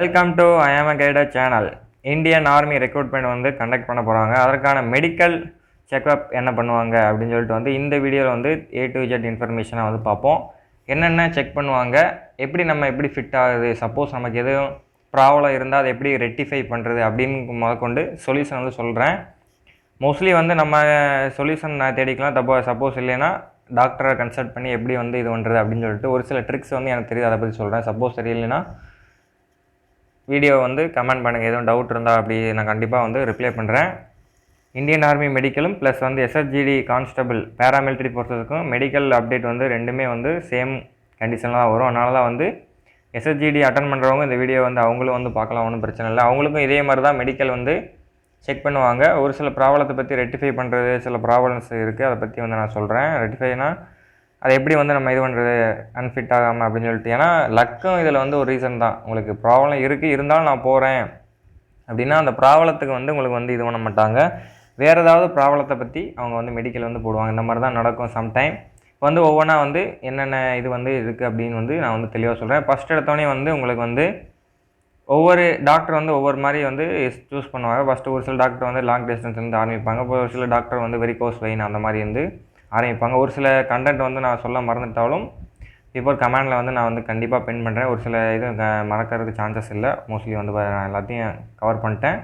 Welcome to ஐ ஆம் அ கைடர் channel. Indian army recruitment வந்து conduct பண்ண போகிறாங்க. அதற்கான மெடிக்கல் செக்அப் என்ன பண்ணுவாங்க அப்படின்னு சொல்லிட்டு வந்து இந்த வீடியோவில் வந்து A to Z இன்ஃபர்மேஷனாக வந்து பார்ப்போம். என்னென்ன செக் பண்ணுவாங்க, எப்படி ஃபிட் ஆகுது, சப்போஸ் நமக்கு எதுவும் ப்ராப்ளம் இருந்தால் அதை எப்படி ரெக்டிஃபை பண்ணுறது அப்படின்னு முதற்கொண்டு சொல்யூஷன் வந்து சொல்கிறேன். மோஸ்ட்லி வந்து நம்ம சொல்யூஷன் தேடிக்கலாம். சப்போஸ் இல்லைன்னா டாக்டரை கன்சல்ட் பண்ணி எப்படி வந்து இது பண்ணுறது அப்படின்னு சொல்லிட்டு ஒரு சில ட்ரிக்ஸ் வந்து எனக்கு தெரியுது, அதை பற்றி சொல்கிறேன். சப்போஸ் தெரியலைன்னா வீடியோ வந்து கமெண்ட் பண்ணுங்கள். எதுவும் டவுட் இருந்தால் அப்படி நான் கண்டிப்பாக வந்து ரிப்ளை பண்ணுறேன். இந்தியன் ஆர்மி மெடிக்கலும் ப்ளஸ் வந்து SSGD கான்ஸ்டபிள் பேராமிலிட்ரி ஃபோர்ஸஸுக்கும் மெடிக்கல் அப்டேட் வந்து ரெண்டுமே வந்து சேம் கண்டிஷனில் தான் வரும். அதனால தான் வந்து SSGD அட்டன் பண்ணுறவங்க இந்த வீடியோ வந்து அவங்களும் வந்து பார்க்கலாம், ஒன்றும் பிரச்சனை இல்லை. அவங்களுக்கும் இதே மாதிரி தான் மெடிக்கல் வந்து செக் பண்ணுவாங்க. ஒரு சில ப்ராப்ளத்தை பற்றி ரெக்டிஃபை பண்ணுறது, சில ப்ராப்ளம்ஸ் இருக்குது, அதை பற்றி வந்து நான் சொல்கிறேன். ரெக்டிஃபைனா அதை எப்படி வந்து நம்ம இது பண்ணுறது அன்ஃபிட் ஆகாமல் அப்படின்னு சொல்லிட்டு. ஏன்னா லக்கும் இதில் வந்து ஒரு ரீசன் தான். உங்களுக்கு ப்ராப்ளம் இருக்குது, இருந்தாலும் நான் போகிறேன் அப்படின்னா அந்த ப்ராப்ளத்துக்கு வந்து உங்களுக்கு வந்து இது பண்ண மாட்டாங்க. வேறு ஏதாவது ப்ராப்ளத்தை பற்றி அவங்க வந்து மெடிக்கல் வந்து போடுவாங்க. இந்த மாதிரி தான் நடக்கும் சம்டைம். இப்போ வந்து ஒவ்வொன்றா வந்து என்னென்ன இது வந்து இருக்குது அப்படின்னு வந்து நான் வந்து தெளிவாக சொல்கிறேன். ஃபஸ்ட் எடுத்தோடனே வந்து உங்களுக்கு வந்து ஒவ்வொரு டாக்டர் வந்து ஒவ்வொரு மாதிரி வந்து சூஸ் பண்ணுவாங்க. ஃபஸ்ட்டு ஒரு சில டாக்டர் வந்து லாங் டிஸ்டன்ஸ் வந்து ஆரம்பிப்பாங்க. இப்போ ஒரு சில டாக்டர் வந்து வெரிகோஸ் வெயின் அந்த மாதிரி வந்து ஆரம்பிப்பாங்க. ஒரு சில கண்டென்ட் வந்து நான் சொல்ல மறந்துட்டாலும் பிஃபோர் கமெண்டில் வந்து நான் வந்து கண்டிப்பாக பின் பண்ணுறேன். ஒரு சில இது மறக்கிறதுக்கு சான்சஸ் இல்லை. மோஸ்ட்லி வந்து நான் எல்லாத்தையும் கவர் பண்ணிட்டேன்.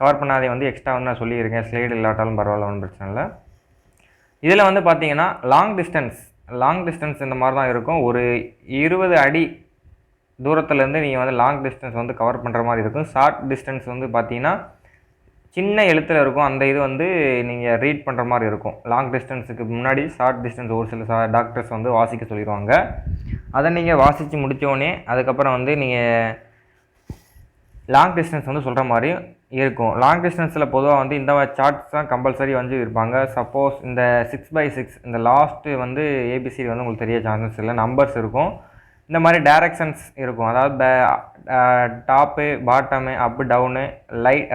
கவர் பண்ணாதே வந்து எக்ஸ்ட்ரா வந்து நான் சொல்லியிருக்கேன். ஸ்லைடு இல்லாட்டாலும் பரவாயில்ல, ஒன்றும் பிரச்சனை இல்லை. இதில் வந்து பார்த்தீங்கன்னா லாங் டிஸ்டன்ஸ் இந்த மாதிரி தான் இருக்கும். ஒரு 20 அடி தூரத்துலேருந்து நீங்கள் வந்து லாங் டிஸ்டன்ஸ் வந்து கவர் பண்ணுற மாதிரி இருக்கும். ஷார்ட் டிஸ்டன்ஸ் வந்து பார்த்தீங்கன்னா சின்ன எழுத்தில் இருக்கும். அந்த இது வந்து நீங்கள் ரீட் பண்ணுற மாதிரி இருக்கும். லாங் டிஸ்டன்ஸுக்கு முன்னாடி ஷார்ட் டிஸ்டன்ஸ் ஒரு சில டாக்டர்ஸ் வந்து வாசிக்க சொல்லிடுவாங்க. அதை நீங்கள் வாசித்து முடித்தோடனே அதுக்கப்புறம் வந்து நீங்கள் லாங் டிஸ்டன்ஸ் வந்து சொல்கிற மாதிரி இருக்கும். லாங் டிஸ்டன்ஸில் பொதுவாக வந்து இந்த சார்ட்ஸ் தான் கம்பல்சரி வந்து இருப்பாங்க. சப்போஸ் இந்த 6x6 இந்த லாஸ்ட்டு வந்து ஏபிசிடி வந்து உங்களுக்கு தெரிய சான்சஸ் இல்லை. நம்பர்ஸ் இருக்கும். இந்த மாதிரி டைரக்ஷன்ஸ் இருக்கும். அதாவது டாப்பு, பாட்டமு, அப்பு, டவுனு,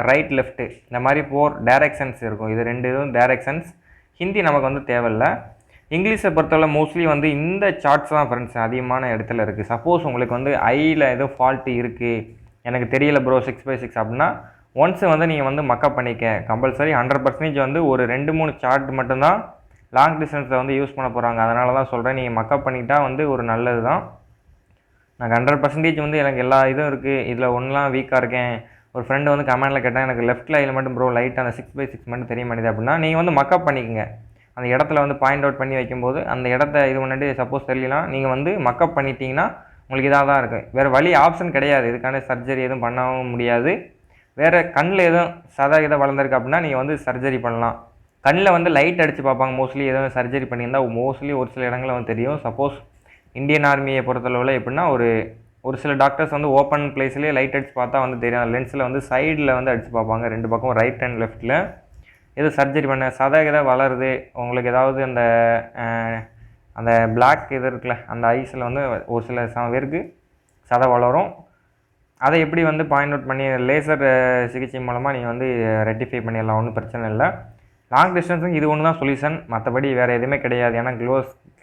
ரைட், லெஃப்ட்டு, இந்த மாதிரி 4 டைரக்ஷன்ஸ் இருக்கும். இது 2 இதுவும் டைரக்ஷன்ஸ். ஹிந்தி நமக்கு வந்து தேவையில்லை. இங்கிலீஷை பொறுத்தவரை மோஸ்ட்லி வந்து இந்த சார்ட்ஸ் தான் ஃப்ரெண்ட்ஸ் அதிகமான இடத்துல இருக்குது. சப்போஸ் உங்களுக்கு வந்து ஐயில் ஏதோ ஃபால்ட்டு இருக்குது, எனக்கு தெரியல ப்ரோ 6x6 அப்படின்னா ஒன்ஸ் வந்து நீங்கள் வந்து மக்கப் பண்ணிக்க. கம்பல்சரி 100% வந்து ஒரு 2-3 சார்ட் மட்டும்தான் லாங் டிஸ்டன்ஸில் வந்து யூஸ் பண்ண போகிறாங்க. அதனால தான் சொல்கிறேன், நீங்கள் மக்கப் பண்ணிக்கிட்டால் வந்து ஒரு நல்லது தான். நான் 100% வந்து எனக்கு எல்லா இதுவும் இருக்குது, இதில் ஒன்றுலாம் வீக்காக இருக்கேன். ஒரு ஃப்ரெண்டு வந்து கமெண்டில் கேட்டால் எனக்கு லெஃப்ட் லைனில் மட்டும் ப்ரோ லைட்டாக அந்த 6x6 மட்டும் தெரிய மாட்டேது அப்படின்னா நீங்கள் வந்து மக்கப் பண்ணிக்கோங்க. அந்த இடத்துல வந்து பாயிண்ட் அவுட் பண்ணி வைக்கும்போது அந்த இடத்த இது முன்னாடி சப்போஸ் தெரியலாம், நீங்கள் வந்து மக்கப் பண்ணிட்டீங்கன்னா உங்களுக்கு இதாக தான் இருக்குது. வேறு வழி ஆப்ஷன் கிடையாது. இதுக்கான சர்ஜரி எதுவும் பண்ணவும் முடியாது. வேறு கண்ணில் எதுவும் இதை வளர்ந்துருக்கு அப்படின்னா நீங்கள் வந்து சர்ஜரி பண்ணலாம். கண்ணில் வந்து லைட் அடித்து பார்ப்பாங்க. மோஸ்ட்லி எதுவும் சர்ஜரி பண்ணியிருந்தால் மோஸ்ட்லி ஒரு சில இடங்களில் வந்து தெரியும். சப்போஸ் இந்தியன் ஆர்மியை பொறுத்தளவில் எப்படின்னா ஒரு சில டாக்டர்ஸ் வந்து ஓப்பன் பிளேஸ்லேயே லைட் அடித்து பார்த்தா வந்து தெரியும். லென்ஸில் வந்து சைடில் வந்து அடித்து பார்ப்பாங்க, 2 பக்கம் ரைட் அண்ட் லெஃப்ட்டில். எது சர்ஜரி பண்ண இதை வளருது உங்களுக்கு ஏதாவது அந்த பிளாக் இது இருக்குல்ல, அந்த ஐஸில் வந்து ஒரு சில பேருக்கு சதை வளரும். அதை எப்படி வந்து பாயிண்ட் அவுட் பண்ணி லேசர் சிகிச்சை மூலமாக நீங்கள் வந்து ரெக்டிஃபை பண்ணிடலாம், ஒன்றும் பிரச்சனை இல்லை. லாங் டிஸ்டன்ஸுக்கு இது ஒன்று தான் சொல்யூஷன், மற்றபடி வேறு எதுவுமே கிடையாது. ஏன்னா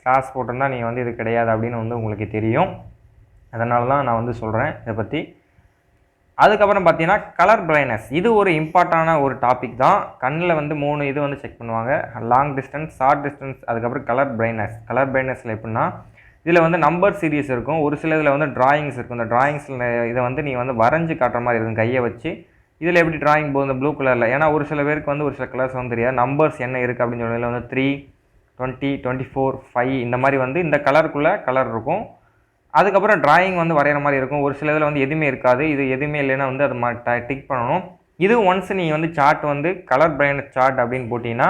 கிளாஸ் போட்டிருந்தால் நீங்கள் வந்து இது கிடையாது அப்படின்னு வந்து உங்களுக்கு தெரியும். அதனால தான் நான் வந்து சொல்கிறேன் இதை பற்றி. அதுக்கப்புறம் பார்த்தீங்கன்னா கலர் பிளைண்ட்னஸ், இது ஒரு இம்பார்ட்டான ஒரு டாபிக் தான். கண்ணில் வந்து 3 இது வந்து செக் பண்ணுவாங்க: லாங் டிஸ்டன்ஸ், ஷார்ட் டிஸ்டன்ஸ், அதுக்கப்புறம் கலர் பிளைண்ட்னஸில் எப்படின்னா இதில் வந்து நம்பர் சீரீஸ் இருக்கும். ஒரு சில இதில் வந்து டிராயிங்ஸ் இருக்கும். இந்த டிராயிங்ஸில் இதை வந்து நீங்கள் வந்து வரைஞ்சி காட்டுற மாதிரி இருக்கும் கையை வச்சு. இதில் எப்படி டிராயிங் போகுது இந்த ப்ளூ கலரில், ஏன்னா ஒரு சில பேருக்கு வந்து ஒரு சில கலர்ஸ் வந்து தெரியாது. நம்பர்ஸ் என்ன இருக்குது அப்படின்னு சொல்லி வந்து 3, 20, 24, 5 இந்த மாதிரி வந்து இந்த கலருக்குள்ளே கலர் இருக்கும். அதுக்கப்புறம் டிராயிங் வந்து வரைகிற மாதிரி இருக்கும். ஒரு சில இதில் வந்து எதுவுமே இருக்காது. இது எதுவுமே இல்லைன்னா வந்து அது டிக் பண்ணணும். இது ஒன்ஸ் நீங்கள் வந்து சார்ட் வந்து கலர் பிளைண்ட் சார்ட் அப்படின்னு போட்டிங்கன்னா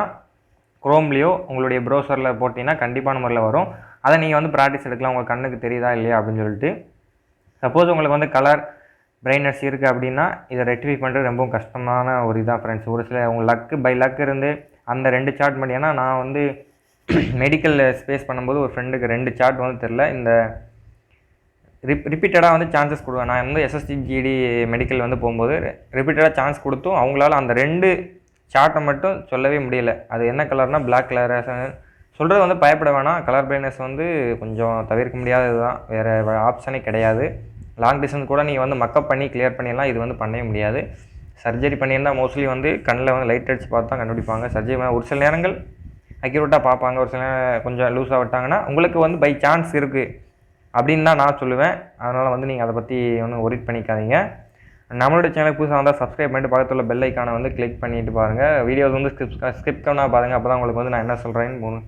குரோம்லேயோ உங்களுடைய ப்ரௌசரில் போட்டிங்கன்னா கண்டிப்பான முறையில் வரும். அதை நீங்கள் வந்து ப்ராக்டிஸ் எடுக்கலாம், உங்கள் கண்ணுக்கு தெரியுதா இல்லையா அப்படின்னு சொல்லிட்டு. சப்போஸ் உங்களுக்கு வந்து கலர் பிரைட்னஸ் இருக்குது அப்படின்னா இதை ரெக்டிஃபை பண்ணுறது ரொம்பவும் கஷ்டமான ஒரு இதாக ஃப்ரெண்ட்ஸ். ஒரு சில உங்கள் பை லக் இருந்து அந்த 2 சார்ட் மட்டும், ஏன்னா நான் வந்து மெடிக்கல் ஸ்பேஸ் பண்ணும்போது ஒரு ஃப்ரெண்டுக்கு 2 சார்ட் வந்து தெரில. இந்த ரிப்பீட்டடாக வந்து சான்சஸ் கொடுவேன். நான் வந்து SSGD மெடிக்கல் வந்து போகும்போது ரிப்பீட்டடாக சான்ஸ் கொடுத்தும் அவங்களால அந்த 2 சார்ட்டை மட்டும் சொல்லவே முடியல. அது என்ன கலர்னால் பிளாக் கலர் சொல்கிறது வந்து பயப்பட வேணாம். கலர் பிளைண்ட்னஸ் வந்து கொஞ்சம் தவிர்க்க முடியாதது தான், வேறு ஆப்ஷனே கிடையாது. லாங் டிஸ்டன்ஸ் கூட நீங்கள் வந்து மக்கப் பண்ணி கிளியர் பண்ணிடலாம். இது வந்து பண்ணவே முடியாது. சர்ஜரி பண்ணியிருந்தால் மோஸ்ட்லி வந்து கண்ணில் வந்து லைட் அடிச்சு பார்த்து தான் கண்டுபிடிப்பாங்க. சர்ஜரி ஒரு சில நேரங்கள் அக்யூரேட்டாக பார்ப்பாங்க, ஒரு சில நேரம் கொஞ்சம் லூஸாக விட்டாங்கன்னா உங்களுக்கு வந்து பை சான்ஸ் இருக்குது அப்படின்னு தான் நான் சொல்லுவேன். அதனால் வந்து நீங்கள் அதை பற்றி ஒன்றும் ஒரி பண்ணிக்காதீங்க. நம்மளோட சேனலுக்கு புதுசாக வந்தால் சப்ஸ்கிரைப் பண்ணிட்டு பக்கத்தில் உள்ள பெல் ஐக்கானை வந்து கிளிக் பண்ணிட்டு பாருங்கள். வீடியோஸ் வந்து ஸ்கிப் பண்ணால் பாருங்கள். அப்போ தான் உங்களுக்கு வந்து நான் என்ன சொல்கிறேன்னு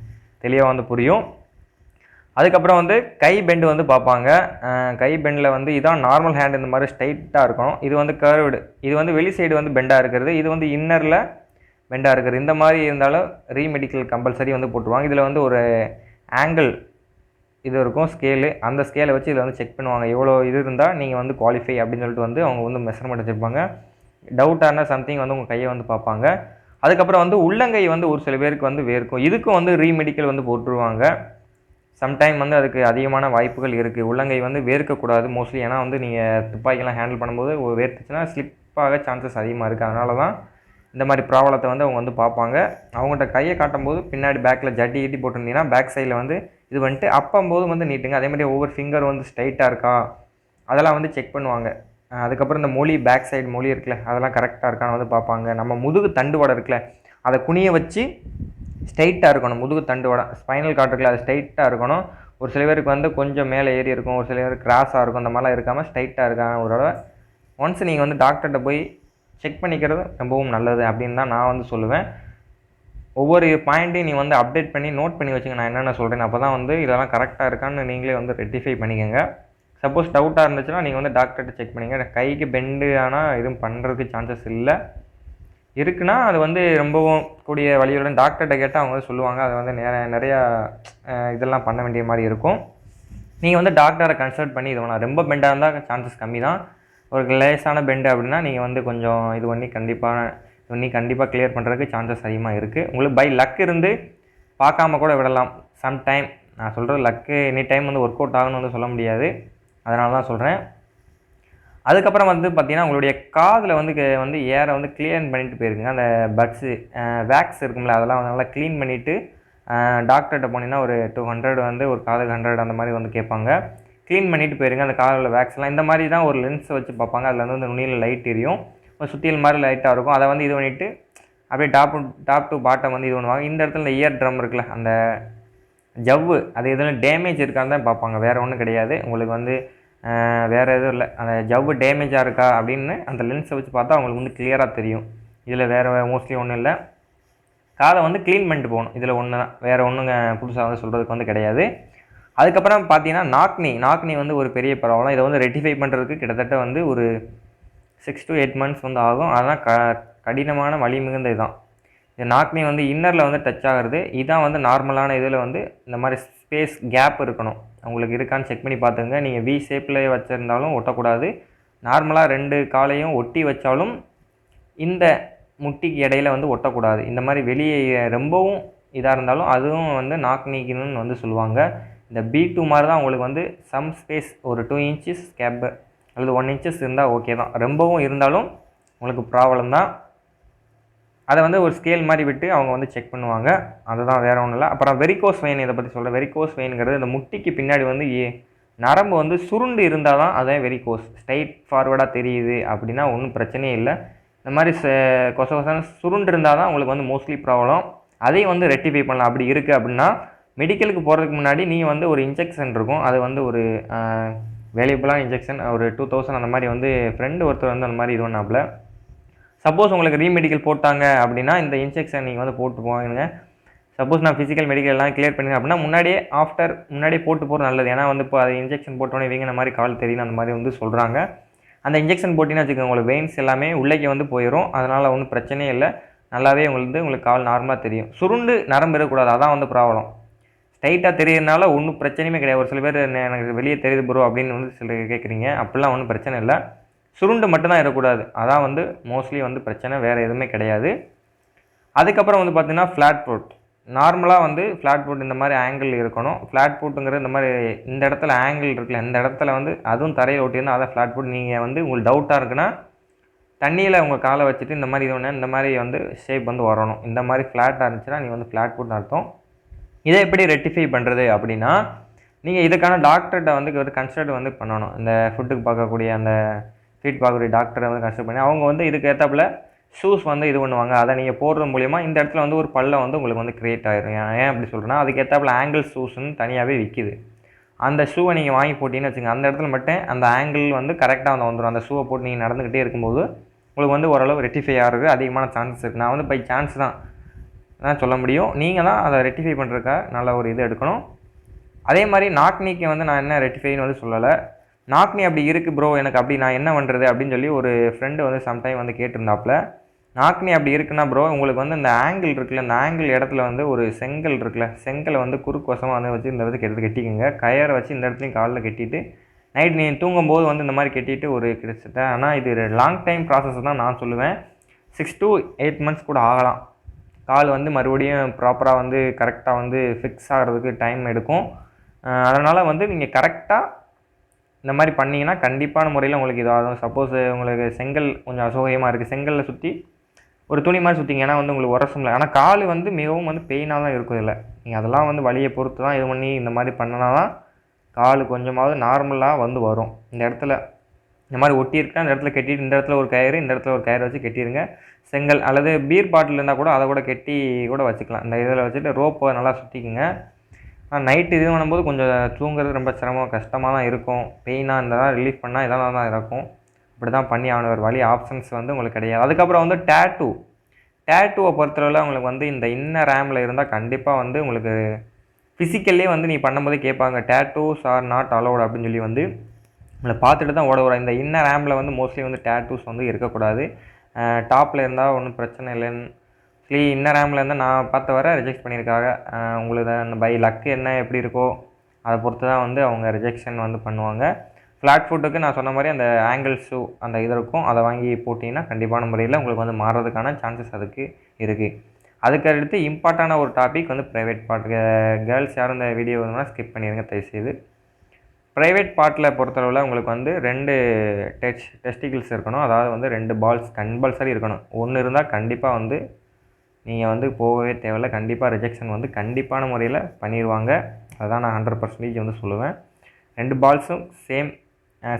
தெளிவாக வந்து புரியும். அதுக்கப்புறம் வந்து கை பெண்டு வந்து பார்ப்பாங்க. கை பெண்டில் வந்து இதான் நார்மல் ஹேண்ட் இந்த மாதிரி ஸ்ட்ரைட்டாக இருக்கணும். இது வந்து கர்வ்டு, இது வந்து வெளி சைடு வந்து பெண்டாக இருக்கிறது, இது வந்து இன்னரில் பெண்டாக இருக்கிறது. இந்த மாதிரி இருந்தாலும் ரீமெடிக்கல் கம்பல்சரி வந்து போட்டுருவாங்க. இதில் வந்து ஒரு ஆங்கிள் இது இருக்கும் ஸ்கேலு, அந்த ஸ்கேலை வச்சு இதில் வந்து செக் பண்ணுவாங்க. எவ்வளோ இது இருந்தால் நீங்கள் வந்து குவாலிஃபை அப்படின்னு சொல்லிட்டு வந்து அவங்க வந்து மெஷர்மெண்ட் வச்சுருப்பாங்க. டவுட்டான சம்திங் வந்து உங்கள் கையை வந்து பார்ப்பாங்க. அதுக்கப்புறம் வந்து உள்ளங்கை வந்து ஒரு சில பேருக்கு வந்து வேர்க்கும். இதுக்கும் வந்து ரீமெடிக்கல் வந்து போட்டுருவாங்க. சம்டைம் வந்து அதுக்கு அதிகமான வாய்ப்புகள் இருக்குது. உள்ளங்கை வந்து வேர்க்கக்கூடாது மோஸ்ட்லி. ஏன்னா வந்து நீங்கள் துப்பாக்கிலாம் ஹேண்டில் பண்ணும்போது வேர்த்துச்சுன்னா ஸ்லிப்பாக சான்சஸ் அதிகமாக இருக்குது. அதனால தான் இந்த மாதிரி ப்ராப்ளத்தை வந்து அவங்க வந்து பார்ப்பாங்க. அவங்கள்ட்ட கையை காட்டும்போது பின்னாடி பேக்கில் ஜட்டி கிட்டி போட்டிருந்தீங்கன்னா பேக் சைடில் வந்து இது வந்துட்டு அப்பம்போது வந்து நீட்டுங்க. அதே மாதிரி ஒவ்வொரு ஃபிங்கர் வந்து ஸ்ட்ரைட்டாக இருக்கா அதெல்லாம் வந்து செக் பண்ணுவாங்க. அதுக்கப்புறம் இந்த மொழி பேக் சைடு மொழி இருக்குல்ல அதெல்லாம் கரெக்டாக இருக்கான்னு வந்து பார்ப்பாங்க. நம்ம முதுகு தண்டுவடை இருக்குல்ல அதை குனிய வச்சு ஸ்ட்ரைட்டாக இருக்கணும். முதுகு தண்டுவடை ஸ்பைனல் கார்டு இருக்குல்ல அது ஸ்ட்ரைட்டாக இருக்கணும். ஒரு சில பேருக்கு வந்து கொஞ்சம் மேலே ஏறி இருக்கும், ஒரு சில பேருக்கு கிராஸாக இருக்கும். அந்த மாதிரிலாம் இருக்காமல் ஸ்ட்ரைட்டாக இருக்காங்க. ஒரு தடவை ஒன்ஸ் நீங்கள் வந்து டாக்டர்கிட்ட போய் செக் பண்ணிக்கிறது ரொம்பவும் நல்லது அப்படின்னு தான் நான் வந்து சொல்லுவேன். ஒவ்வொரு பாயிண்ட்டையும் நீ வந்து அப்டேட் பண்ணி நோட் பண்ணி வச்சுங்க நான் என்னென்ன சொல்கிறேன். அப்போ தான் வந்து இதெல்லாம் கரெக்டாக இருக்கான்னு நீங்களே வந்து ரெக்டிஃபை பண்ணிக்கோங்க. சப்போஸ் டவுட்டாக இருந்துச்சுன்னா நீங்கள் வந்து டாக்டர்கிட்ட செக் பண்ணிங்க. கைக்கு பெண்டு ஆனால் எதுவும் பண்ணுறதுக்கு சான்சஸ் இல்லை. இருக்குன்னா அது வந்து ரொம்பவும் கூடிய வழியுடன் டாக்டர்கிட்ட கேட்டால் அவங்க வந்து சொல்லுவாங்க. அது வந்து நிறையா இதெல்லாம் பண்ண வேண்டிய மாதிரி இருக்கும். நீங்கள் வந்து டாக்டரை கன்சல்ட் பண்ணி இது பண்ணலாம். ரொம்ப பெண்டாக இருந்தால் சான்சஸ் கம்மி தான். ஒரு லேஸான பெண்டு அப்படின்னா நீங்கள் வந்து கொஞ்சம் இது பண்ணி கண்டிப்பாக கிளியர் பண்ணுறதுக்கு சான்சஸ் அதிகமாக இருக்குது. உங்களுக்கு பை லக் இருந்து பார்க்காம கூட விடலாம். சம்டைம் நான் சொல்கிறது லக்கு எனி டைம் வந்து ஒர்க் அவுட் ஆகணும்னு வந்து சொல்ல முடியாது. அதனால தான் சொல்கிறேன். அதுக்கப்புறம் வந்து பார்த்திங்கன்னா உங்களுடைய காதில் வந்து ஏரை வந்து க்ளீன் பண்ணிட்டு போயிருக்குங்க. அந்த பட்ஸு வேக்ஸ் இருக்கும்ல அதெல்லாம் வந்து நல்லா க்ளீன் பண்ணிவிட்டு டாக்டர்கிட்ட போனீங்கன்னா ஒரு 200 வந்து ஒரு காதுக்கு 100 அந்த மாதிரி வந்து கேட்பாங்க. க்ளீன் பண்ணிவிட்டு போயிருங்க அந்த காதில் வேக்ஸ்லாம். இந்த மாதிரி தான் ஒரு லென்ஸை வச்சு பார்ப்பாங்க. அதில் வந்து அந்த நுனியில் லைட் எரியும், ஒரு சுத்தியல் மாதிரி லைட்டாக இருக்கும். அதை வந்து இது பண்ணிவிட்டு அப்படியே டாப் டு பாட்டம் வந்து இது பண்ணுவாங்க. இந்த இடத்துல இந்த இயர் ட்ரம் இருக்குல்ல அந்த ஜவ்வு அது எதுவும் டேமேஜ் இருக்கான்னு தான் பார்ப்பாங்க. வேறு ஒன்றும் கிடையாது. உங்களுக்கு வந்து வேறு எதுவும் இல்லை. அந்த ஜவ்வு டேமேஜாக இருக்கா அப்படின்னு அந்த லென்ஸை வச்சு பார்த்தா அவங்களுக்கு வந்து கிளியராக தெரியும். இதில் வேறு மோஸ்ட்லி ஒன்றும் இல்லை. காதை வந்து க்ளீன் பண்ணிட்டு போகணும். இதில் ஒன்று தான், வேறு ஒன்றுங்க புதுசாக வந்து சொல்கிறதுக்கு வந்து கிடையாது. அதுக்கப்புறம் பார்த்தீங்கன்னா நாக்னி வந்து ஒரு பெரிய ப்ராப்ளம். இதை வந்து ரெக்டிஃபை பண்ணுறதுக்கு கிட்டத்தட்ட வந்து ஒரு 6 to 8 months வந்து ஆகும். அதெல்லாம் கடினமான வலி மிகுந்த இதுதான். இந்த நாக்னி வந்து இன்னரில் வந்து டச் ஆகிறது. இதுதான் வந்து நார்மலான இதில் வந்து இந்த மாதிரி ஸ்பேஸ் கேப் இருக்கணும். உங்களுக்கு இருக்கான்னு செக் பண்ணி பார்த்துங்க. நீங்கள் வி ஷேப்பில் வச்சுருந்தாலும் ஒட்டக்கூடாது. நார்மலாக 2 காலையும் ஒட்டி வச்சாலும் இந்த முட்டிக்கு இடையில வந்து ஒட்டக்கூடாது. இந்த மாதிரி வெளியே ரொம்பவும் இதாக இருந்தாலும் அதுவும் வந்து நாக்னிக்குன்னு வந்து சொல்லுவாங்க. இந்த B2 மாதிரி தான் உங்களுக்கு வந்து சம் ஸ்பேஸ் ஒரு 2 inches கேப்பு அல்லது 1 inches இருந்தால் ஓகே தான். ரொம்பவும் இருந்தாலும் உங்களுக்கு ப்ராப்ளம் தான். அதை வந்து ஒரு ஸ்கேல் மாதிரி விட்டு அவங்க வந்து செக் பண்ணுவாங்க. அதுதான் வேறு ஒன்றும் இல்லை. அப்புறம் வெரிகோஸ் வெயின் இதை பற்றி சொல்கிறேன். வெரிகோஸ் வெயின்ங்கிறது இந்த முட்டிக்கு பின்னாடி வந்து நரம்பு வந்து சுருண்டு இருந்தால் தான் அதான் வெரிகோஸ். ஸ்ட்ரைட் ஃபார்வர்டாக தெரியுது அப்படின்னா ஒன்றும் பிரச்சனையே இல்லை. இந்த மாதிரி கொசன்னு சுருண்டு இருந்தால் தான் உங்களுக்கு வந்து மோஸ்ட்லி ப்ராப்ளம். அதையும் வந்து ரெக்டிஃபை பண்ணலாம். அப்படி இருக்குது அப்படின்னா மெடிக்கலுக்கு போகிறதுக்கு முன்னாடி நீங்கள் வந்து ஒரு இன்ஜெக்ஷன் இருக்கும். அது வந்து ஒரு வேல்யூபிளான இன்ஜெக்ஷன் ஒரு 2000 அந்த மாதிரி வந்து ஃப்ரெண்டு ஒருத்தர் வந்து அந்த மாதிரி இது பண்ணாப்புல. சப்போஸ் உங்களுக்கு ரீமெடிக்கல் போட்டாங்க அப்படின்னா இந்த இன்ஜெக்ஷன் நீங்கள் வந்து போட்டு போவீங்க. சப்போஸ் நான் ஃபிசிக்கல் மெடிக்கல் எல்லாம் கிளியர் பண்ணிங்க அப்படின்னா முன்னாடியே போட்டு போகிறது நல்லது. ஏன்னா வந்து இப்போ அது இன்ஜெக்ஷன் போட்டோன்னே இவங்க இந்த மாதிரி கால் தெரியும் அந்த மாதிரி வந்து சொல்கிறாங்க. அந்த இன்ஜெக்ஷன் போட்டிங்கன்னா வச்சுக்கோங்க உங்களுக்கு வெயின்ஸ் எல்லாமே உள்ளே வந்து போயிடும். அதனால் ஒன்றும் பிரச்சனையே இல்லை. நல்லாவே உங்களுக்கு கால் நார்மலாக தெரியும். சுருண்டு நரம்பு இருக்கக்கூடாது. அதான் வந்து ப்ராப்ளம். ஸ்ட்ரைட்டாக தெரியறதுனால ஒன்றும் பிரச்சனையுமே கிடையாது. ஒரு சில பேர் எனக்கு வெளியே தெரியுது ப்ரோ அப்படின்னு வந்து சில கேட்குறீங்க. அப்படிலாம் ஒன்றும் பிரச்சனை இல்லை. சுருண்டு மட்டும்தான் இருக்கக்கூடாது. அதான் வந்து மோஸ்ட்லி வந்து பிரச்சனை, வேறு எதுவுமே கிடையாது. அதுக்கப்புறம் வந்து பார்த்திங்கன்னா ஃப்ளாட் ஃபுட். நார்மலாக வந்து ஃப்ளாட் ஃபுட் இந்த மாதிரி ஆங்கிள் இருக்கணும். ஃப்ளாட் ஃபுட்டுங்கிறது இந்த மாதிரி இந்த இடத்துல ஆங்கிள் இருக்குல்ல, இந்த இடத்துல வந்து அதுவும் தரையை ஒட்டியிருந்தால் அதான் ஃப்ளாட் ஃபுட். நீங்கள் வந்து உங்களுக்கு டவுட்டாக இருக்குன்னா தண்ணியில் உங்கள் காலை வச்சுட்டு இந்த மாதிரி இந்த மாதிரி வந்து ஷேப் வந்து வரணும். இந்த மாதிரி ஃப்ளாட்டாக இருந்துச்சுன்னா நீங்கள் வந்து ஃப்ளாட் ஃபுட்னு அர்த்தம். இதை எப்படி ரெக்டிஃபை பண்ணுறது அப்படின்னா நீங்கள் இதுக்கான டாக்டர்கிட்ட வந்து கன்சல்ட் வந்து பண்ணணும். இந்த ஃபுட்டுக்கு பார்க்கக்கூடிய அந்த ஃபீட் பார்க்கக்கூடிய டாக்டரை வந்து கன்சல்ட் பண்ணி அவங்க வந்து இதுக்கு ஏற்றாப்புல ஷூஸ் வந்து இது பண்ணுவாங்க. அதை நீங்கள் போடுறது மூலிமா இந்த இடத்துல வந்து ஒரு பள்ளம் வந்து உங்களுக்கு வந்து க்ரியேட் ஆகிரும். ஏன் அப்படி சொல்கிறேன்னா, அதுக்கு ஏற்றாப்புல ஆங்கிள் ஷூஸ்ன்னு தனியாகவே விற்கிது. அந்த ஷூவை நீங்கள் வாங்கி போட்டிங்கன்னு வச்சுங்க, அந்த இடத்துல மட்டும் அந்த ஆங்கிள் வந்து கரெக்டாக வந்து வந்துடும். அந்த ஷூவை போட்டு நீங்கள் நடந்துக்கிட்டே இருக்கும்போது உங்களுக்கு வந்து ஓரளவு ரெக்டிஃபை ஆகிறது அதிகமான சான்சஸ் இருக்குது. நான் வந்து பை சான்ஸ் தான் சொல்ல முடியும். நீங்கள் தான் அதை ரெக்டிஃபை பண்ணுறதுக்காக நல்ல ஒரு இது எடுக்கணும். அதே மாதிரி நாக்னிக்கு வந்து நான் என்ன ரெக்டிஃபைன்னு வந்து சொல்லலை. நாக்னி அப்படி இருக்குது ப்ரோ, எனக்கு அப்படி நான் என்ன பண்ணுறது அப்படின்னு சொல்லி ஒரு ஃப்ரெண்டு வந்து சம்டைம் வந்து கேட்டிருந்தாப்புல. நாக்னி அப்படி இருக்குன்னா ப்ரோ, உங்களுக்கு வந்து இந்த ஆங்கிள் இருக்குல்ல, இந்த ஆங்கிள் இடத்துல வந்து ஒரு செங்கல் இருக்குல்ல, செங்கலை வந்து குறுக்கு வசமாக வந்து வச்சு இந்த இடத்துக்கு எடுத்து கட்டிக்கோங்க. கயரை வச்சு இந்த இடத்துலையும் காலில் கட்டிட்டு நைட் நீங்கள் தூங்கும்போது வந்து இந்த மாதிரி கட்டிட்டு ஒரு கிட்டத்தட்ட, ஆனால் இது லாங் டைம் ப்ராசஸ் தான் நான் சொல்லுவேன். 6 to 8 months கூட ஆகலாம். கால் வந்து மறுபடியும் ப்ராப்பராக வந்து கரெக்டாக வந்து ஃபிக்ஸ் ஆகிறதுக்கு டைம் எடுக்கும். அதனால் வந்து நீங்கள் கரெக்டாக இந்த மாதிரி பண்ணிங்கன்னா கண்டிப்பான முறையில் உங்களுக்கு இதாகும். சப்போஸ் உங்களுக்கு செங்கல் கொஞ்சம் அசௌகரியமாக இருக்குது, செங்கலில் சுற்றி ஒரு துணி மாதிரி சுற்றிங்க, ஏன்னா வந்து உங்களுக்கு உரசும்ல. ஆனால் கால் வந்து மிகவும் வந்து பெயினாக தான் இருக்கும். இல்லை நீங்கள் அதெல்லாம் வந்து வலியை பொறுத்து தான் இது பண்ணி இந்த மாதிரி பண்ணினா தான் கால் கொஞ்சமாவது நார்மலாக வந்து வரும். இந்த இடத்துல இந்த மாதிரி ஒட்டியிருக்கா, இந்த இடத்துல கட்டிட்டு இந்த இடத்துல ஒரு கயிறு, இந்த இடத்துல ஒரு கயிறு வச்சு கட்டிடுங்க. செங்கல் அல்லது பீர் பாட்டில் இருந்தால் கூட அதை கூட கட்டி கூட வச்சுக்கலாம். இந்த இதில் வச்சுட்டு ரோப்பை நல்லா சுற்றிக்குங்க. நைட்டு இது பண்ணும்போது கொஞ்சம் தூங்குறது ரொம்ப சிரமம், கஷ்டமாக தான் இருக்கும். பெயினாக இருந்தால் ரிலீஃப் பண்ணால் இதெல்லாம் தான் இருக்கும். இப்படி தான் பண்ணி ஆகணும், ஒரு வழி ஆப்ஷன்ஸ் வந்து உங்களுக்கு கிடையாது. அதுக்கப்புறம் வந்து டேட்டூவை பொறுத்தளவில் உங்களுக்கு வந்து இந்த இன்னர் ரேமில் இருந்தால் கண்டிப்பாக வந்து உங்களுக்கு ஃபிசிக்கல்லே வந்து நீ பண்ணும்போதே கேட்பாங்க, டேட்டூஸ் ஆர் நாட் அலோடு அப்படின்னு சொல்லி வந்து உங்களை பார்த்துட்டு தான் ஓட வரும். இந்த இன்னர் ரேமில் வந்து மோஸ்ட்லி வந்து டேட்டூஸ் வந்து இருக்கக்கூடாது. டாப்பில் இருந்தால் ஒன்றும் பிரச்சனை இல்லைன்னு சொல்லி இன்னர் ரேமில் இருந்தால் நான் பார்த்த வர ரிஜெக்ட் பண்ணியிருக்காங்க. உங்களுக்கு அந்த பை லக்கு என்ன எப்படி இருக்கோ அதை பொறுத்து தான் வந்து அவங்க ரிஜெக்ஷன் வந்து பண்ணுவாங்க. ஃப்ளாட் ஃபுட்டுக்கு நான் சொன்ன மாதிரி அந்த ஆங்கிள் ஷூ அந்த இது இருக்கும், அதை வாங்கி போட்டிங்கன்னா கண்டிப்பான முறையில் உங்களுக்கு வந்து மாறுறதுக்கான சான்சஸ் அதுக்கு இருக்குது. அதுக்கடுத்து இம்பார்ட்டான ஒரு டாபிக் வந்து ப்ரைவேட் பார்ட். கேர்ள்ஸ் யாரும் இந்த வீடியோ வேணும்னா ஸ்கிப் பண்ணிடுங்க தயவுசெய்து. ப்ரைவேட் பார்ட்டில் பொறுத்தளவில் உங்களுக்கு வந்து 2 டெஸ்டிகிள்ஸ் இருக்கணும். அதாவது வந்து 2 பால்ஸ் கம்பல்சரி இருக்கணும். ஒன்று இருந்தால் கண்டிப்பாக வந்து நீங்கள் வந்து போகவே தேவையில்லை. கண்டிப்பாக ரிஜெக்ஷன் வந்து கண்டிப்பான முறையில் பண்ணிடுவாங்க. அதுதான் நான் 100% வந்து சொல்லுவேன். 2 பால்ஸும் சேம்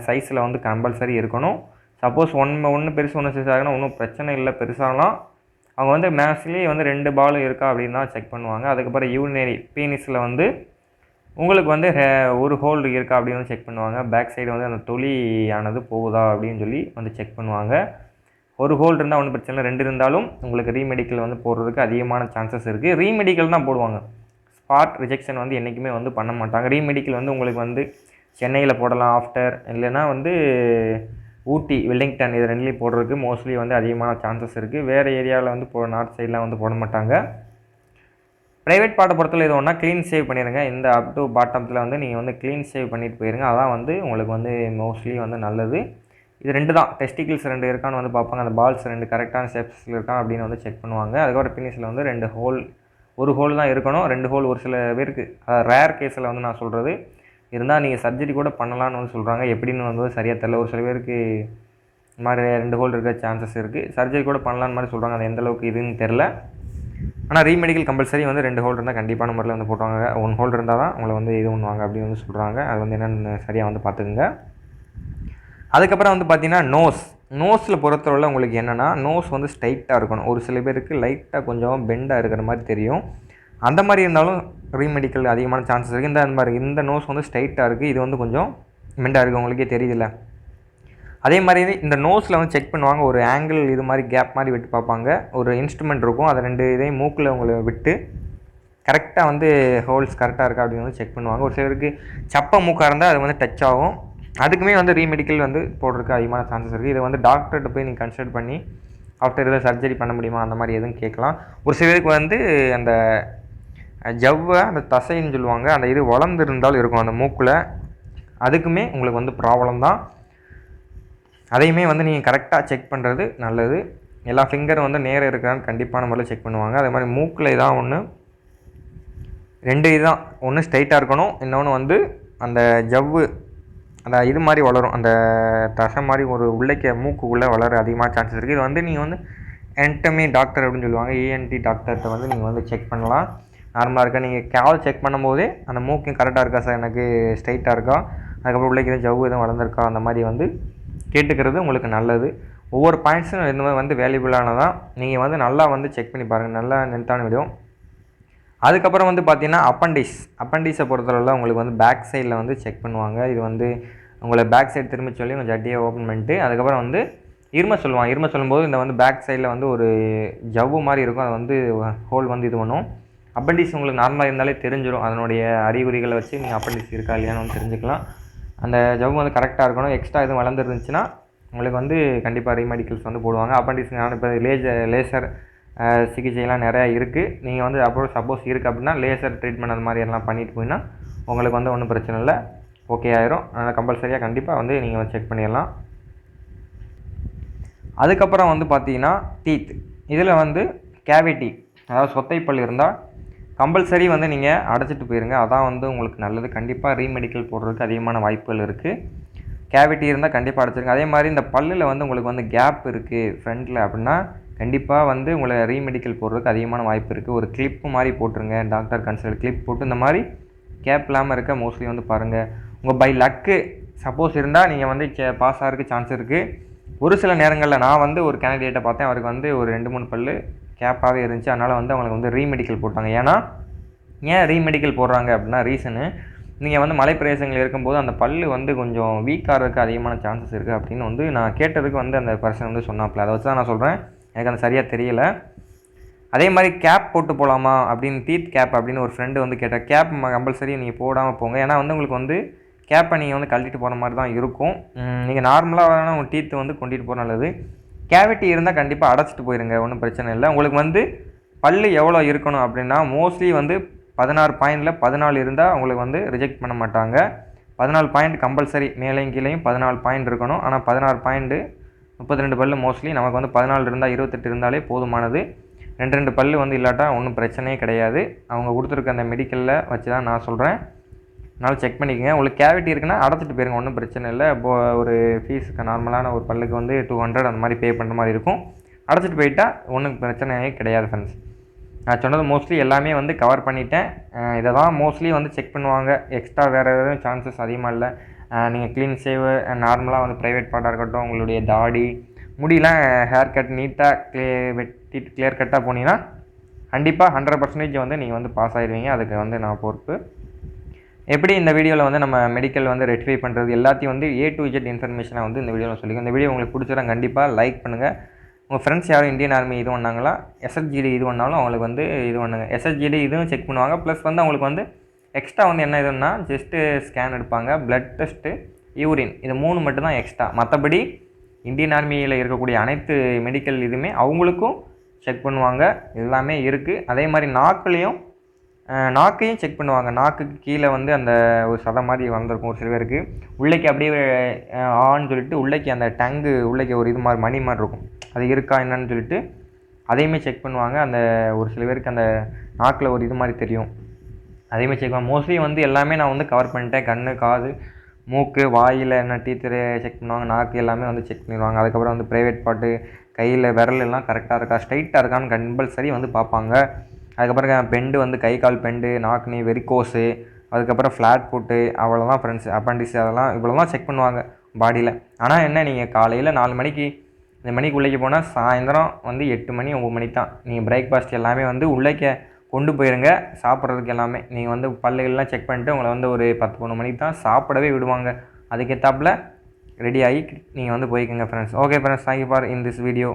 சைஸில் வந்து கம்பல்சரி இருக்கணும். சப்போஸ் ஒன்று பெருசு ஒன்று சிறுசு ஆகுனா ஒன்றும் பிரச்சனை இல்லை. பெருசாகலாம் அவங்க வந்து மேக்ஸ்லி வந்து 2 பாலும் இருக்கா அப்படின்னு தான் செக் பண்ணுவாங்க. அதுக்கப்புறம் யூரினரி பீனிஸில் வந்து உங்களுக்கு வந்து ஒரு ஹோல் இருக்கா அப்படின்னு செக் பண்ணுவாங்க. பேக் சைடு வந்து அந்த தொலியானது போகுதா அப்படின்னு சொல்லி வந்து செக் பண்ணுவாங்க. ஒரு ஹோல் இருந்தால் ஒன்றும் பிரச்சனை இல்லை. 2 இருந்தாலும் உங்களுக்கு ரீமெடிக்கல் வந்து போடுறதுக்கு அதிகமான சான்சஸ் இருக்குது. ரீமெடிக்கல் தான் போடுவாங்க. ஸ்பாட் ரிஜெக்ஷன் வந்து என்றைக்குமே வந்து பண்ண மாட்டாங்க. ரீமெடிக்கல் வந்து உங்களுக்கு வந்து சென்னையில் போடலாம் ஆஃப்டர், இல்லைன்னா வந்து ஊட்டி வெல்லிங்டன், இது 2லேயும் போடுறதுக்கு மோஸ்ட்லி வந்து அதிகமான சான்சஸ் இருக்குது. வேறு ஏரியாவில் வந்து நார்த் சைட்லாம் வந்து போட மாட்டாங்க. ப்ரைவேட் பார்ட்டை பொறுத்தவரை இது ஒன்றா க்ளீன் சேவ் பண்ணிடுங்க. இந்த அப் டு பாட்டத்தில் வந்து நீங்கள் வந்து க்ளீன் சேவ் பண்ணிட்டு போயிருங்க. அதான் வந்து உங்களுக்கு வந்து மோஸ்ட்லி வந்து நல்லது. இது 2 தான், டெஸ்டிகிள்ஸ் 2 இருக்கான்னு வந்து பார்ப்பாங்க. அந்த பால்ஸ் 2 கரெக்டான ஷேப்ஸில் இருக்கான் அப்படின்னு வந்து செக் பண்ணுவாங்க. அதுக்கப்புறம் பினிஷில் வந்து 2 ஹோல், ஒரு ஹோல் தான் இருக்கணும். 2 ஹோல் ஒரு சில பேருக்கு ரேர் கேஸில் வந்து நான் சொல்கிறது இருந்தால் நீங்கள் சர்ஜரி கூட பண்ணலான்னு வந்து சொல்கிறாங்க. எப்படின்னு வந்து சரியாக தெரியல. ஒரு சில பேருக்கு இந்த மாதிரி 2 ஹோல் இருக்க சான்சஸ் இருக்குது. சர்ஜரி கூட பண்ணலான்னு மாதிரி சொல்கிறாங்க. அது எந்தளவுக்கு இதுன்னு தெரில. ஆனால் ரீமெடிக்கல் கம்பல்சரி வந்து 2 ஹோல் இருந்தால் கண்டிப்பான முறையில் வந்து போட்டுவாங்க. 1 ஹோல் இருந்தால் தான் உங்களை வந்து இது பண்ணுவாங்க அப்படின்னு வந்து சொல்கிறாங்க. அது வந்து என்னென்னு சரியாக வந்து பார்த்துக்குங்க. அதுக்கப்புறம் வந்து பார்த்திங்கன்னா நோஸில் பொறுத்தவரை உங்களுக்கு என்னென்னா, நோஸ் வந்து ஸ்ட்ரைட்டாக இருக்கணும். ஒரு சில பேருக்கு லைட்டாக கொஞ்சம் பெண்டாக இருக்கிற மாதிரி தெரியும். அந்த மாதிரி இருந்தாலும் ரீமெடிக்கல் அதிகமான சான்சஸ் இருக்குது. அந்த மாதிரி இந்த நோஸ் வந்து ஸ்ட்ரைட்டாக இருக்குது, இது வந்து கொஞ்சம் பெண்டாக இருக்குது, உங்களுக்கே தெரியுதில்ல. அதே மாதிரி இந்த நோஸில் வந்து செக் பண்ணுவாங்க. ஒரு ஆங்கிள் இது மாதிரி கேப் மாதிரி விட்டு பார்ப்பாங்க. ஒரு இன்ஸ்ட்ருமெண்ட் இருக்கும், அதை 2 இதையும் மூக்கில் உங்களை விட்டு கரெக்டாக வந்து ஹோல்ஸ் கரெக்டாக இருக்கா அப்படின்னு வந்து செக் பண்ணுவாங்க. ஒரு சிலருக்கு சப்பை மூக்காக இருந்தால் அது வந்து டச் ஆகும். அதுக்குமே வந்து ரீமெடிக்கல் வந்து போடுறதுக்கு அதிகமான சான்சஸ் இருக்குது. இதை வந்து டாக்டர்கிட்ட போய் நீங்கள் கன்சல்ட் பண்ணி ஆஃப்டர் எதாவது சர்ஜரி பண்ண முடியுமா அந்த மாதிரி எதுவும் கேட்கலாம். ஒரு சிலருக்கு வந்து அந்த ஜவ்வை அந்த தசைன்னு சொல்லுவாங்க, அந்த இது வளர்ந்துருந்தாலும் இருக்கும் அந்த மூக்கில், அதுக்குமே உங்களுக்கு வந்து ப்ராப்ளம் தான். அதையுமே வந்து நீங்கள் கரெக்டாக செக் பண்ணுறது நல்லது. எல்லா ஃபிங்கரும் வந்து நேரம் இருக்கிறான்னு கண்டிப்பான முறையில் செக் பண்ணுவாங்க. அதே மாதிரி மூக்கில் இதான் ஒன்று 2 இதுதான், ஒன்று ஸ்ட்ரைட்டாக இருக்கணும், இன்னொன்று வந்து அந்த ஜவ்வு அந்த இது மாதிரி வளரும், அந்த தசை மாதிரி ஒரு உள்ளைக்க மூக்குக்குள்ளே வளர அதிகமாக சான்சஸ் இருக்குது. இது வந்து நீங்கள் வந்து என்டமி டாக்டர் அப்படின்னு சொல்லுவாங்க, இஎன்டி டாக்டர்கிட்ட வந்து நீங்கள் வந்து செக் பண்ணலாம். நார்மலாக இருக்கா, நீங்கள் கால் செக் பண்ணும்போதே அந்த மூக்கும் கரெக்டாக இருக்கா சார், எனக்கு ஸ்ட்ரைட்டாக இருக்கா, அதுக்கப்புறம் உள்ளே ஜவ்வு எதுவும் வளர்ந்துருக்கா, அந்த மாதிரி வந்து கேட்டுக்கிறது உங்களுக்கு நல்லது. ஒவ்வொரு பாயிண்ட்ஸும் இந்த வந்து வேல்யூபிளானதான். நீங்கள் வந்து நல்லா வந்து செக் பண்ணி பாருங்கள், நல்லா நென்த்தான வீடியோ. அதுக்கப்புறம் வந்து பார்த்தீங்கன்னா அப்பண்டிஸை பொறுத்தளவில் உங்களுக்கு வந்து பேக் சைடில் வந்து செக் பண்ணுவாங்க. இது வந்து உங்களை பேக் சைடு திரும்ப சொல்லி உங்கள் ஜட்டியை ஓப்பன் பண்ணிட்டு அதுக்கப்புறம் வந்து இரும சொல்லும்போது இந்த வந்து பேக் சைடில் வந்து ஒரு ஜவ்வு மாதிரி இருக்கும், அது வந்து ஹோல் வந்து இது பண்ணும். அப்பண்டிஸ் உங்களுக்கு நார்மலாக இருந்தாலே தெரிஞ்சிடும், அதனுடைய அறிகுறிகளை வச்சு நீங்கள் அப்பண்டிஸ் இருக்கா இல்லையான்னு வந்து தெரிஞ்சுக்கலாம். அந்த ஜவ்வு வந்து கரெக்டாக இருக்கணும். எக்ஸ்ட்ரா எதுவும் வளர்ந்துருந்துச்சுன்னா உங்களுக்கு வந்து கண்டிப்பாக ரீமெடிக்கல்ஸ் வந்து போடுவாங்க. அப்பண்டிஸ் இப்போ லேசர் சிகிச்சைலாம் நிறையா இருக்குது. நீங்கள் வந்து அப்புறம் சப்போஸ் இருக்குது அப்படின்னா லேசர் ட்ரீட்மெண்ட் அந்த மாதிரி எல்லாம் பண்ணிட்டு போயின்னா உங்களுக்கு வந்து ஒன்றும் பிரச்சனை இல்லை, ஓகே ஆயிரும். அதனால் கம்பல்சரியாக கண்டிப்பாக வந்து நீங்கள் செக் பண்ணிடலாம். அதுக்கப்புறம் வந்து பார்த்தீங்கன்னா டீத், இதில் வந்து கேவிட்டி அதாவது சொத்தைப்பல் இருந்தால் கம்பல்சரி வந்து நீங்கள் அடைச்சிட்டு போயிருங்க, அதான் வந்து உங்களுக்கு நல்லது. கண்டிப்பாக ரீமெடிக்கல் போடுறதுக்கு அதிகமான வாய்ப்புகள் இருக்குது. கேவிட்டி இருந்தால் கண்டிப்பாக அடைச்சிருங்க. அதே மாதிரி இந்த பல்லில் வந்து உங்களுக்கு வந்து கேப் இருக்குது ஃப்ரண்ட்டில் அப்படின்னா கண்டிப்பாக வந்து உங்களை ரீமெடிக்கல் போடுறதுக்கு அதிகமான வாய்ப்பு இருக்குது. ஒரு கிளிப்பு மாதிரி போட்டுருங்க, டாக்டர் கன்சல்ட் கிளிப் போட்டு இந்த மாதிரி கேப் இல்லாமல் இருக்க மோஸ்ட்லி வந்து பாருங்கள். உங்கள் பை லக்கு சப்போஸ் இருந்தால் நீங்கள் வந்து பாஸ் ஆகிறதுக்கு சான்ஸ் இருக்குது. ஒரு சில நேரங்களில் நான் வந்து ஒரு கேண்டிடேட்டை பார்த்தேன், அவருக்கு வந்து ஒரு 2-3 பல் கேப்பாகவே இருந்துச்சு, அதனால் வந்து அவங்களுக்கு வந்து ரீமெடிக்கல் போட்டாங்க. ஏன் ரீமெடிக்கல் போடுறாங்க அப்படின்னா ரீசனு, நீங்கள் வந்து மலை பிரதேசங்கள் இருக்கும்போது அந்த பல் வந்து கொஞ்சம் வீக்காகிறதுக்கு அதிகமான சான்சஸ் இருக்குது அப்படின்னு வந்து நான் கேட்டதுக்கு வந்து அந்த பர்சன் வந்து சொன்னாப்பில். அதை வச்சு தான் நான் சொல்கிறேன், எனக்கு அந்த சரியாக தெரியலை. அதே மாதிரி கேப் போட்டு போகலாமா அப்படின்னு, டீத் கேப் அப்படின்னு ஒரு ஃப்ரெண்டு வந்து கேட்டால், கேப் கம்பல்சரி நீங்கள் போடாமல் போங்க, ஏன்னா வந்து உங்களுக்கு வந்து கேப்பை நீங்கள் வந்து கழட்டிட்டு போகிற மாதிரி தான் இருக்கும். நீங்கள் நார்மலாக வேணால் உங்கள் டீத்து வந்து கொண்டுட்டு போகிற நல்லது. கேவிட்டி இருந்தால் கண்டிப்பாக அடைச்சிட்டு போயிருங்க, ஒன்றும் பிரச்சனை இல்லை. உங்களுக்கு வந்து பல் எவ்வளோ இருக்கணும் அப்படின்னா மோஸ்ட்லி வந்து 16 பாயிண்டில் 14 இருந்தால் உங்களுக்கு வந்து ரிஜெக்ட் பண்ண மாட்டாங்க. 14 பாயிண்ட் கம்பல்சரி, மேலேயும் கீழேயும் 14 பாயிண்ட் இருக்கணும். ஆனால் 16 பாயிண்ட்டு 32 பல் மோஸ்ட்லி நமக்கு வந்து 14 இருந்தால் 28 இருந்தாலே போதுமானது. 2 பல் வந்து இல்லாட்டா ஒன்றும் பிரச்சனையே கிடையாது. அவங்க கொடுத்துருக்க அந்த மெடிக்கலில் வச்சு தான் நான் சொல்கிறேன், அதனால் செக் பண்ணிக்கோங்க. உங்களுக்கு கேவிட்டி இருக்குன்னா அடைச்சிட்டு போயிருங்க, ஒன்றும் பிரச்சனை இல்லை. இப்போது ஒரு ஃபீஸுக்கு நார்மலான ஒரு பல்லுக்கு வந்து 200 அந்த மாதிரி பே பண்ணுற மாதிரி இருக்கும். அடைச்சிட்டு போயிட்டா ஒன்றும் பிரச்சனையே கிடையாது ஃப்ரெண்ட்ஸ். நான் சொன்னது மோஸ்ட்லி எல்லாமே வந்து கவர் பண்ணிட்டேன். இதை தான் மோஸ்ட்லி வந்து செக் பண்ணுவாங்க, எக்ஸ்ட்ரா வேறு எதுவும் சான்சஸ் அதிகமாக இல்லை. நீங்கள் க்ளீன் சேவ் நார்மலாக வந்து ப்ரைவேட் பார்ட்டாக இருக்கட்டும், உங்களுடைய தாடி முடியெலாம் ஹேர் கட் நீட்டாக வெட்டிட்டு கிளியர் கட்டாக போனீங்கன்னா கண்டிப்பாக 100% வந்து நீங்கள் வந்து பாஸ் ஆகிடுவீங்க. அதுக்கு வந்து நான் பொறுப்பு. எப்படி இந்த வீடியோவில் வந்து நம்ம மெடிக்கல் வந்து ரெக்டிஃபை பண்ணுறது எல்லாத்தையும் வந்து A to Z இன்ஃபர்மேஷனை வந்து இந்த வீடியோவில் சொல்லியிருக்கேன். இந்த வீடியோ உங்களுக்கு பிடிச்சா கண்டிப்பாக லைக் பண்ணுங்கள். உங்கள் ஃப்ரெண்ட்ஸ் யாரும் இந்தியன் ஆர்மி இது பண்ணாங்களா, SSGD இது பண்ணாலும் அவங்களுக்கு வந்து இது பண்ணுங்க. SSGD இதுவும் செக் பண்ணுவாங்க. ப்ளஸ் வந்து அவங்களுக்கு வந்து எக்ஸ்ட்ரா வந்து என்ன இதுன்னா ஜஸ்ட்டு ஸ்கேன் எடுப்பாங்க, பிளட் டெஸ்ட்டு, யூரின், இது 3 மட்டும்தான் எக்ஸ்ட்ரா. மற்றபடி இந்தியன் ஆர்மியில் இருக்கக்கூடிய அனைத்து மெடிக்கல் இதுவுமே அவங்களுக்கும் செக் பண்ணுவாங்க, எல்லாமே இருக்குது. அதே மாதிரி நாக்கையும் செக் பண்ணுவாங்க. நாக்குக்கு கீழே வந்து அந்த ஒரு சதை மாதிரி வந்திருக்கும் ஒரு சில பேருக்கு, உள்ளேக்கு அப்படியே ஆன்னு சொல்லிட்டு உள்ளேக்கு அந்த டங்கு உள்ளேக்கு ஒரு இது மாதிரி மணி மாதிரி இருக்கும், அது இருக்கா என்னன்னு சொல்லிட்டு அதையுமே செக் பண்ணுவாங்க. அந்த ஒரு சில பேருக்கு அந்த நாக்கில் ஒரு இது மாதிரி தெரியும், அதையுமே செக் பண்ணுவாங்க. மோஸ்ட்லி வந்து எல்லாமே நான் வந்து கவர் பண்ணிட்டேன். கண், காது, மூக்கு, வாயில் என்ன டீத்து செக் பண்ணுவாங்க, நாக்கு எல்லாமே வந்து செக் பண்ணிடுவாங்க. அதுக்கப்புறம் வந்து ப்ரைவேட் பார்ட்டு, கையில் விரல் எல்லாம் கரெக்டாக இருக்கா, ஸ்ட்ரைட்டாக இருக்கான்னு கம்பல்சரி வந்து பார்ப்பாங்க. அதுக்கப்புறம் பெண்டு வந்து கை கால் பெண்டு, நாக்குனி, வெரிகோஸு, அதுக்கப்புறம் ஃப்ளாட் ஃபுட்டு, அவ்வளோதான் ஃப்ரெண்ட்ஸ். அப்பண்டிஸ் அதெல்லாம் இவ்வளோ தான் செக் பண்ணுவாங்க பாடியில். ஆனால் என்ன, நீங்கள் காலையில் 4 மணிக்கு இந்த மணிக்கு உள்ளேக்கு போனால் சாயந்தரம் வந்து 8 மணி 9 மணிக்கு தான். நீங்கள் பிரேக்ஃபாஸ்ட் எல்லாமே வந்து உள்ளேக்க கொண்டு போயிருங்க, சாப்பிட்றதுக்கு எல்லாமே. நீங்கள் வந்து பல்லுகள்லாம் செக் பண்ணிட்டு உங்களை வந்து ஒரு 10-11 மணிக்கு தான் சாப்பிடவே விடுவாங்க. அதுக்கேற்றாப்புல ரெடி ஆகி நீங்கள் வந்து போய்க்குங்க friends. Okay friends, thank you for in this video.